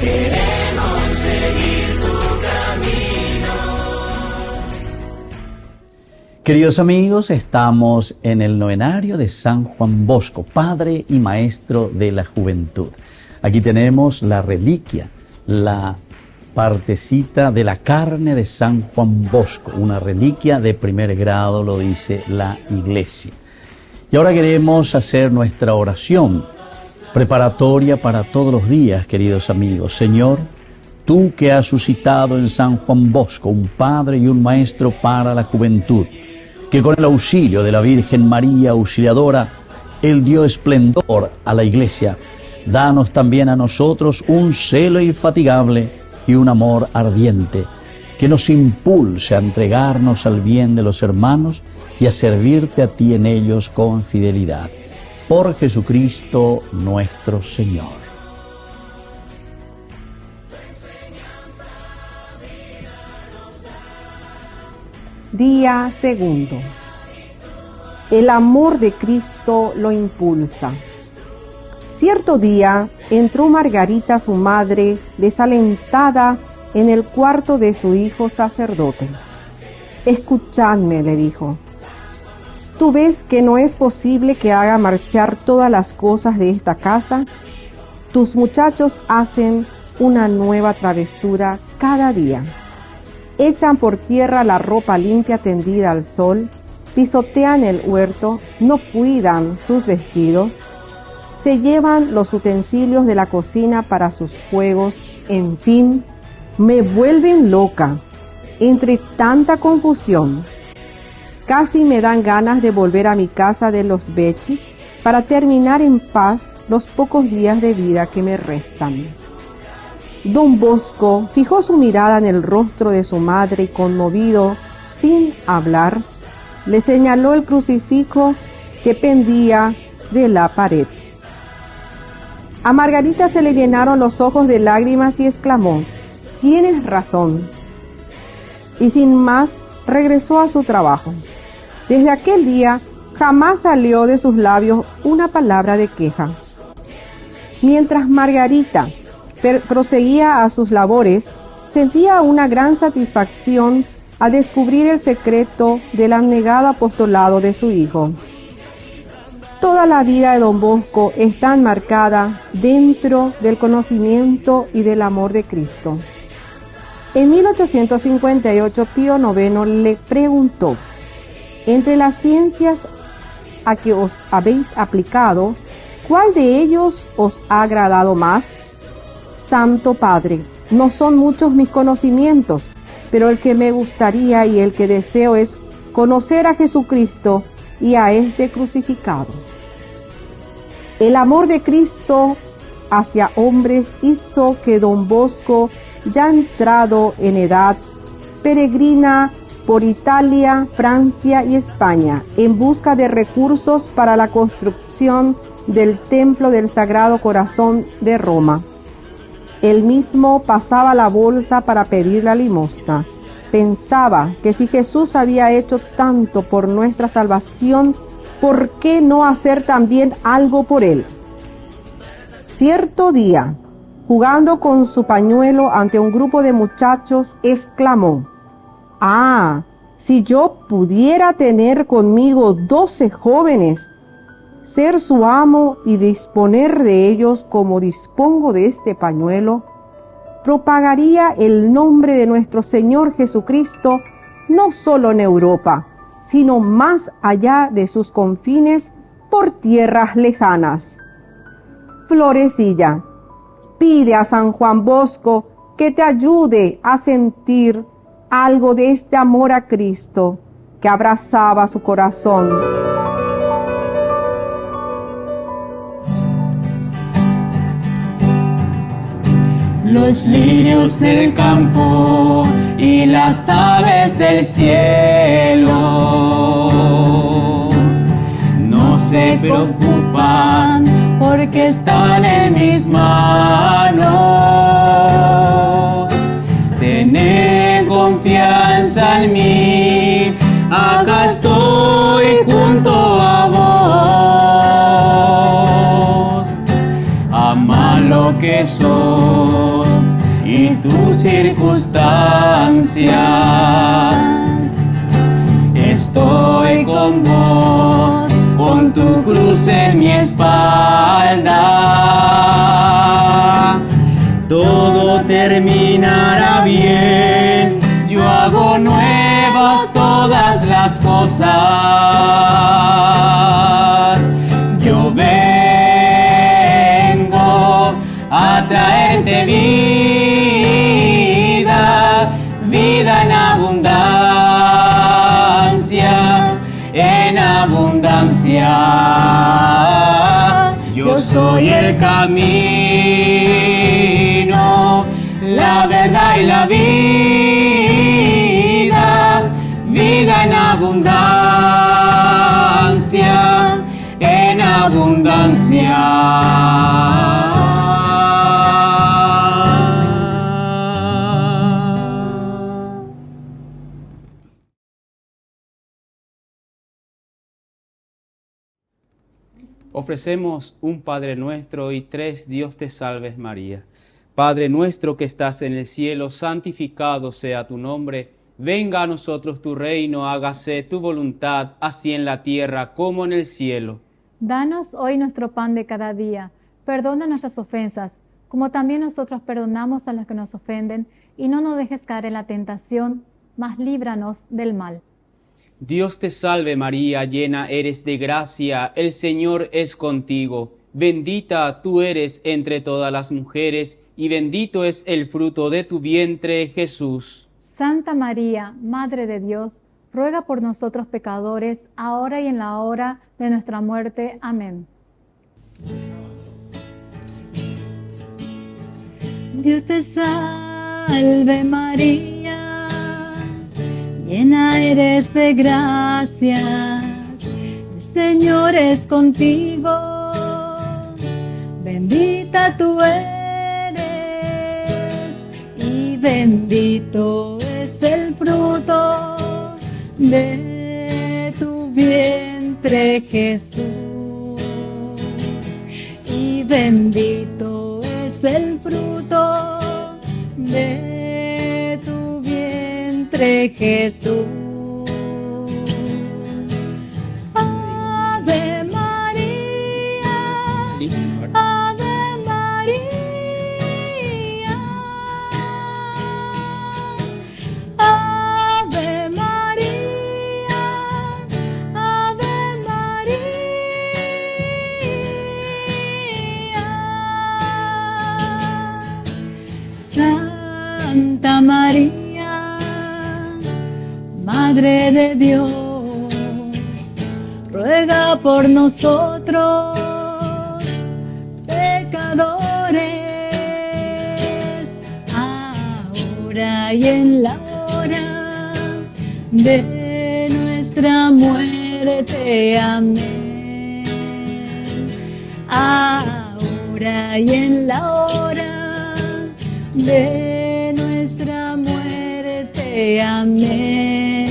queremos seguir tu camino. Queridos amigos, estamos en el novenario de San Juan Bosco, Padre y Maestro de la Juventud. Aquí tenemos la reliquia, la partecita de la carne de San Juan Bosco, una reliquia de primer grado, lo dice la Iglesia. Y ahora queremos hacer nuestra oración preparatoria para todos los días, queridos amigos. Señor, tú que has suscitado en San Juan Bosco un Padre y un Maestro para la juventud, que con el auxilio de la Virgen María Auxiliadora, Él dio esplendor a la Iglesia. Danos también a nosotros un celo infatigable y un amor ardiente, que nos impulse a entregarnos al bien de los hermanos y a servirte a ti en ellos con fidelidad. Por Jesucristo nuestro Señor. Día segundo. El amor de Cristo lo impulsa. Cierto día entró Margarita, su madre, desalentada, en el cuarto de su hijo sacerdote. «Escuchadme», le dijo. «¿Tú ves que no es posible que haga marchar todas las cosas de esta casa? Tus muchachos hacen una nueva travesura cada día. Echan por tierra la ropa limpia tendida al sol, pisotean el huerto, no cuidan sus vestidos, se llevan los utensilios de la cocina para sus juegos, en fin, me vuelven loca. Entre tanta confusión, casi me dan ganas de volver a mi casa de los Becci para terminar en paz los pocos días de vida que me restan». Don Bosco fijó su mirada en el rostro de su madre y, conmovido, sin hablar, le señaló el crucifijo que pendía de la pared. A Margarita se le llenaron los ojos de lágrimas y exclamó: «Tienes razón». Y sin más regresó a su trabajo. Desde aquel día jamás salió de sus labios una palabra de queja. Mientras Margarita proseguía a sus labores, sentía una gran satisfacción al descubrir el secreto del abnegado apostolado de su hijo. Toda la vida de Don Bosco está enmarcada dentro del conocimiento y del amor de Cristo. En 1858, Pío IX le preguntó: «Entre las ciencias a que os habéis aplicado, ¿cuál de ellos os ha agradado más?». «Santo Padre, no son muchos mis conocimientos, pero el que me gustaría y el que deseo es conocer a Jesucristo y a este crucificado». El amor de Cristo hacia hombres hizo que Don Bosco, ya entrado en edad, peregrina por Italia, Francia y España en busca de recursos para la construcción del Templo del Sagrado Corazón de Roma. Él mismo pasaba la bolsa para pedir la limosna. Pensaba que si Jesús había hecho tanto por nuestra salvación, ¿por qué no hacer también algo por él? Cierto día, jugando con su pañuelo ante un grupo de muchachos, exclamó: «Ah, si yo pudiera tener conmigo 12 jóvenes, ser su amo y disponer de ellos como dispongo de este pañuelo, propagaría el nombre de nuestro Señor Jesucristo no solo en Europa, sino más allá de sus confines por tierras lejanas». Florecilla, pide a San Juan Bosco que te ayude a sentir algo de este amor a Cristo que abrazaba su corazón. Los lirios del campo y las aves del cielo no se preocupan porque están en mis manos. Tened confianza en mí, acá estoy junto a vos. Ama lo que sos, y tus circunstancias. Estoy con vos, con tu cruz en mi espalda. Todo terminará bien, yo hago nuevas todas las cosas. Yo vengo a traerte vida, vida en abundancia, en abundancia. Yo soy el camino, la verdad y la vida, vida en abundancia, en abundancia. Ofrecemos un Padre Nuestro y 3 Dios te salves María. Padre nuestro que estás en el cielo, santificado sea tu nombre. Venga a nosotros tu reino, hágase tu voluntad, así en la tierra como en el cielo. Danos hoy nuestro pan de cada día. Perdona nuestras ofensas, como también nosotros perdonamos a los que nos ofenden, y no nos dejes caer en la tentación, mas líbranos del mal. Dios te salve María, llena eres de gracia, el Señor es contigo. Bendita tú eres entre todas las mujeres, y bendito es el fruto de tu vientre, Jesús. Santa María, Madre de Dios, ruega por nosotros pecadores, ahora y en la hora de nuestra muerte. Amén. Dios te salve María, llena eres de gracias, el Señor es contigo, bendita tú eres y bendito es el fruto de tu vientre Jesús, y bendito es el fruto de tu vientre Jesús. Ave María, Ave María, Ave María, Ave María. Santa María, Madre de Dios, ruega por nosotros, pecadores, ahora y en la hora de nuestra muerte. Amén. Ahora y en la hora de nuestra muerte. Amén.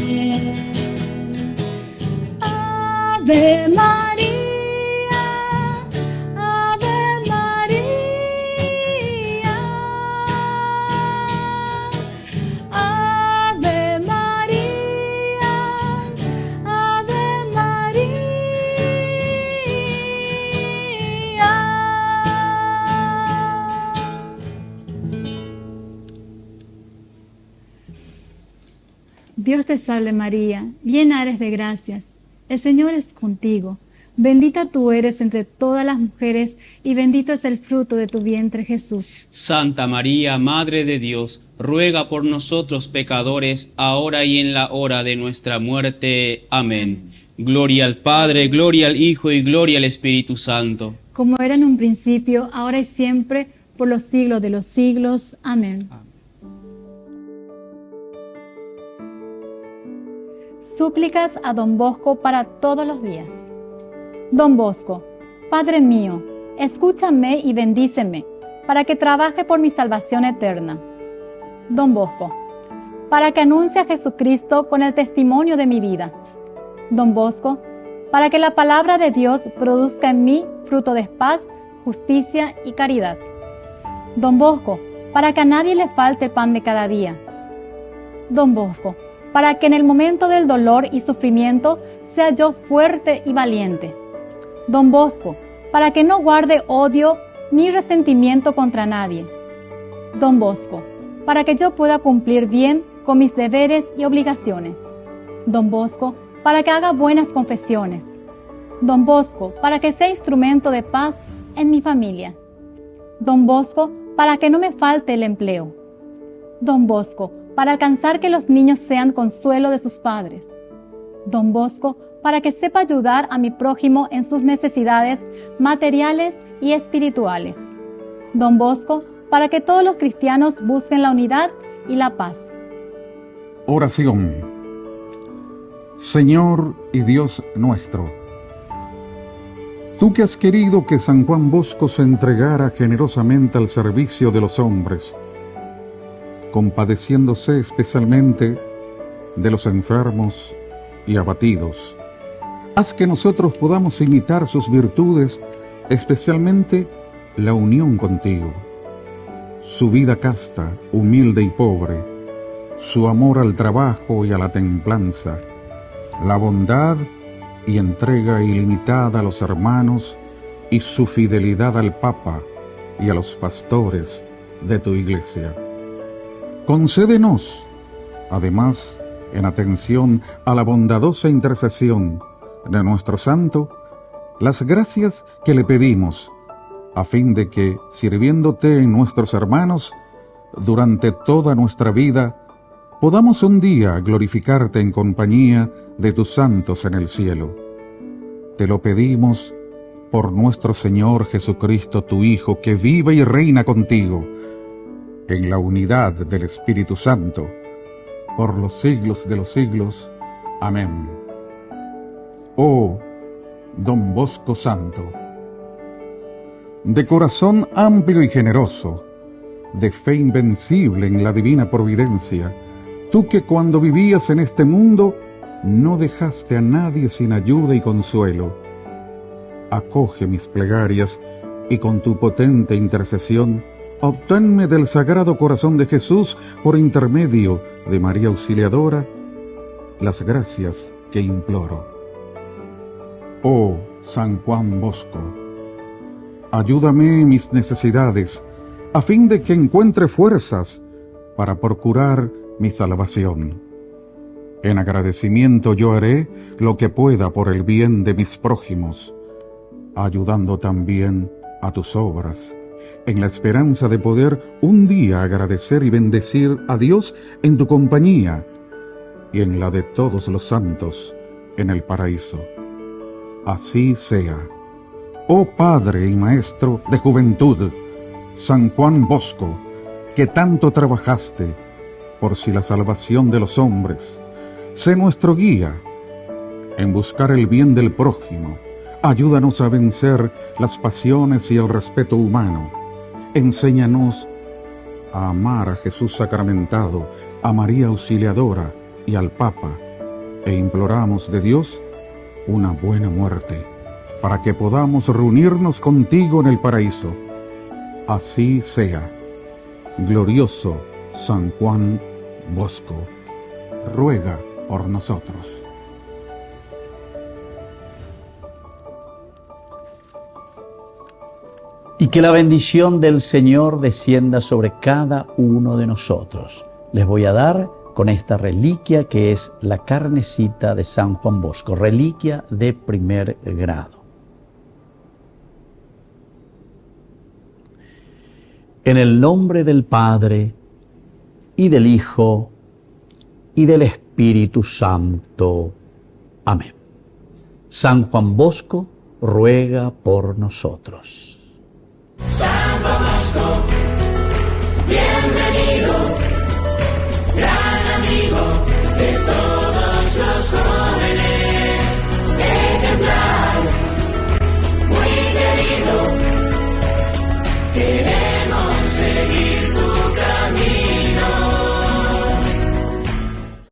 Ave María, Ave María, Ave María, Ave María. Dios te salve María, llena eres de gracias, el Señor es contigo. Bendita tú eres entre todas las mujeres, y bendito es el fruto de tu vientre Jesús. Santa María, Madre de Dios, ruega por nosotros pecadores, ahora y en la hora de nuestra muerte. Amén. Gloria al Padre, gloria al Hijo y gloria al Espíritu Santo. Como era en un principio, ahora y siempre, por los siglos de los siglos. Amén. Súplicas a Don Bosco para todos los días. Don Bosco, Padre mío, escúchame y bendíceme, para que trabaje por mi salvación eterna. Don Bosco, para que anuncie a Jesucristo con el testimonio de mi vida. Don Bosco, para que la palabra de Dios produzca en mí fruto de paz, justicia y caridad. Don Bosco, para que a nadie le falte el pan de cada día. Don Bosco, para que en el momento del dolor y sufrimiento sea yo fuerte y valiente. Don Bosco, para que no guarde odio ni resentimiento contra nadie. Don Bosco, para que yo pueda cumplir bien con mis deberes y obligaciones. Don Bosco, para que haga buenas confesiones. Don Bosco, para que sea instrumento de paz en mi familia. Don Bosco, para que no me falte el empleo. Don Bosco, para alcanzar que los niños sean consuelo de sus padres. Don Bosco, para que sepa ayudar a mi prójimo en sus necesidades materiales y espirituales. Don Bosco, para que todos los cristianos busquen la unidad y la paz. Oración. Señor y Dios nuestro, tú que has querido que San Juan Bosco se entregara generosamente al servicio de los hombres, compadeciéndose especialmente de los enfermos y abatidos, haz que nosotros podamos imitar sus virtudes, especialmente la unión contigo, su vida casta, humilde y pobre, su amor al trabajo y a la templanza, la bondad y entrega ilimitada a los hermanos y su fidelidad al Papa y a los pastores de tu Iglesia. Concédenos, además, en atención a la bondadosa intercesión de nuestro santo, las gracias que le pedimos, a fin de que, sirviéndote en nuestros hermanos, durante toda nuestra vida, podamos un día glorificarte en compañía de tus santos en el cielo. Te lo pedimos por nuestro Señor Jesucristo, tu Hijo, que vive y reina contigo, en la unidad del Espíritu Santo, por los siglos de los siglos. Amén. Oh, Don Bosco Santo, de corazón amplio y generoso, de fe invencible en la divina providencia, tú que cuando vivías en este mundo no dejaste a nadie sin ayuda y consuelo, acoge mis plegarias y con tu potente intercesión obténme del Sagrado Corazón de Jesús, por intermedio de María Auxiliadora, las gracias que imploro. Oh San Juan Bosco, ayúdame en mis necesidades, a fin de que encuentre fuerzas para procurar mi salvación. En agradecimiento yo haré lo que pueda por el bien de mis prójimos, ayudando también a tus obras, en la esperanza de poder un día agradecer y bendecir a Dios en tu compañía y en la de todos los santos en el paraíso. Así sea. Oh Padre y Maestro de juventud, San Juan Bosco, que tanto trabajaste por si la salvación de los hombres, sé nuestro guía en buscar el bien del prójimo. Ayúdanos a vencer las pasiones y el respeto humano. Enséñanos a amar a Jesús sacramentado, a María Auxiliadora y al Papa, e imploramos de Dios una buena muerte, para que podamos reunirnos contigo en el paraíso. Así sea. Glorioso San Juan Bosco, ruega por nosotros. Y que la bendición del Señor descienda sobre cada uno de nosotros. Les voy a dar con esta reliquia que es la carnecita de San Juan Bosco, reliquia de primer grado. En el nombre del Padre, y del Hijo, y del Espíritu Santo. Amén. San Juan Bosco ruega por nosotros. San Juan Bosco.